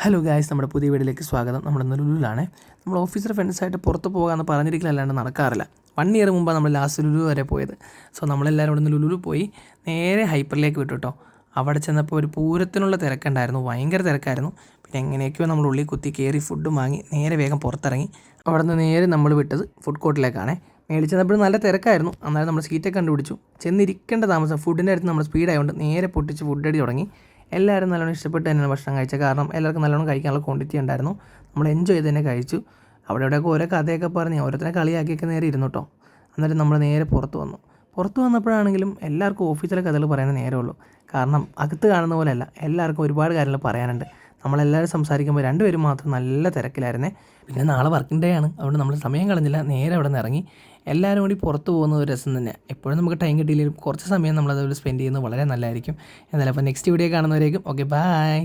Hello guys, നമ്മുടെ പുതിയ വീഡിയോയിലേക്ക് സ്വാഗതം. നമ്മുടെ ലുലുവിലാണ്. നമ്മൾ ഓഫീസിലെ ഫ്രണ്ട്സായിട്ട് പുറത്ത് പോകാമെന്ന് പറഞ്ഞിരിക്കലല്ലാണ്ട് നടക്കാറില്ല. 1 ഇയർ മുമ്പാണ് നമ്മൾ ലാസ്റ്റ് ലുലു വരെ പോയത്. സോ നമ്മളെല്ലാവരും ഇവിടെ നിന്ന് ലുലുവിൽ പോയി നേരെ ഹൈപ്പറിലേക്ക് വിട്ടു കേട്ടോ. അവിടെ ചെന്നപ്പോൾ ഒരു പൂരത്തിനുള്ള തിരക്കുണ്ടായിരുന്നു, ഭയങ്കര തിരക്കായിരുന്നു. പിന്നെ എങ്ങനെയൊക്കെയോ നമ്മൾ ഉള്ളിൽ കുത്തി കയറി ഫുഡും വാങ്ങി നേരെ വേഗം പുറത്തിറങ്ങി. അവിടെ നിന്ന് നേരെ നമ്മൾ വിട്ടത് ഫുഡ് കോർട്ടിലേക്കാണ്. മേളിൽ ചെന്നപ്പോഴും നല്ല തിരക്കായിരുന്നു. അന്നേരം നമ്മൾ സീറ്റൊക്കെ കണ്ടുപിടിച്ചു. ചെന്നിരിക്കേണ്ട താമസം, ഫുഡിൻ്റെ അടുത്ത് നമ്മൾ സ്പീഡായതുകൊണ്ട് നേരെ പൊട്ടിച്ച് ഫുഡ് അടി തുടങ്ങി. എല്ലാവരും നല്ലോണം ഇഷ്ടപ്പെട്ട് തന്നെയാണ് ഭക്ഷണം കഴിച്ചത്. കാരണം എല്ലാവർക്കും നല്ലോണം കഴിക്കാനുള്ള ക്വാണ്ടിറ്റി ഉണ്ടായിരുന്നു. നമ്മൾ എൻജോയ് ചെയ്ത് തന്നെ കഴിച്ചു. അവിടെ ഇവിടെയൊക്കെ ഓരോ കഥയൊക്കെ പറഞ്ഞ് ഓരോരുത്തരെ കളിയാക്കിയൊക്കെ നേരെ ഇരുന്നു കേട്ടോ. അന്നേരം നമ്മൾ നേരെ പുറത്ത് വന്നു. പുറത്ത് വന്നപ്പോഴാണെങ്കിലും എല്ലാവർക്കും ഓഫീസിലെ കഥകൾ പറയാനേ നേരമുള്ളൂ. കാരണം അകത്ത് കാണുന്ന പോലെയല്ല, എല്ലാവർക്കും ഒരുപാട് കാര്യങ്ങൾ പറയാനുണ്ട്. നമ്മളെല്ലാവരും സംസാരിക്കുമ്പോൾ രണ്ടുപേരും മാത്രം നല്ല തിരക്കിലായിരുന്നേ. പിന്നെ നാളെ വർക്കിംഗ് ഡേ ആണ്, അതുകൊണ്ട് നമ്മൾ സമയം കളഞ്ഞില്ല, നേരെ അവിടെ നിന്ന് ഇറങ്ങി. എല്ലാവരും കൂടി പുറത്ത് പോകുന്ന ഒരു രസം തന്നെയാണ്. എപ്പോഴും നമുക്ക് ടൈം കിട്ടിയില്ലെങ്കിലും കുറച്ച് സമയം നമ്മളതുപോലെ സ്പെൻഡ് ചെയ്യുന്നത് വളരെ നല്ലതായിരിക്കും. എന്നാലും അപ്പോൾ നെക്സ്റ്റ് വീഡിയോ കാണുന്നവരേക്കും ഓക്കെ, ബൈ.